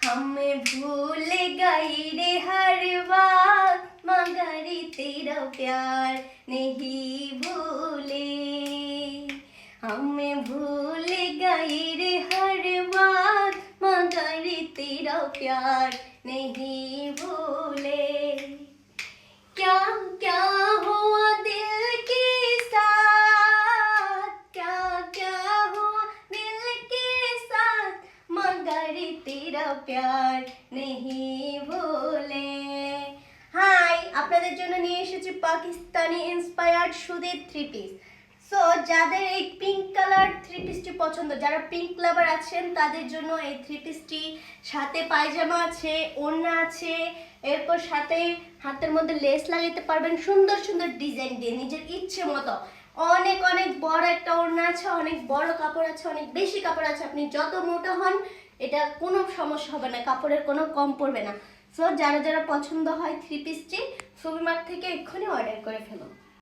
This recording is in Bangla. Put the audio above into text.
हमें भूल गई रे हर बात मगर तेरा प्यार नहीं भूले। हमें भूल गई रे हर बात मगर तेरा प्यार नहीं भूले। क्या क्या हुआ दिल के साथ, क्या क्या हुआ दिल के साथ मगर तेरा प्यार नहीं भूले। হাই, আপনাদের জন্য নিয়ে এসেছি পাকিস্তানি ইন্সপায়ার্ড সুতির থ্রি পিস। সো যাদের এই পিঙ্ক কালার থ্রি পিসটি পছন্দ, যারা পিঙ্ক লাভার আছেন তাদের জন্য এই থ্রি পিসটি, সাথে পায়জামা আছে, ওড়না আছে, এরপর সাথে হাতের মধ্যে লেস লাগাতে পারবেন সুন্দর সুন্দর ডিজাইন দিয়ে নিজের ইচ্ছে মতো। অনেক অনেক বড় একটা ওড়না আছে, অনেক বড় কাপড় আছে, অনেক বেশি কাপড় আছে। আপনি যত মোটা হন এটা কোনো সমস্যা হবে না, কাপড়ের কোনো কম পড়বে না। সো যারা যারা পছন্দ হয় থ্রি পিসটি ছবি মার্ট থেকে এক্ষুনি অর্ডার করে ফেলো।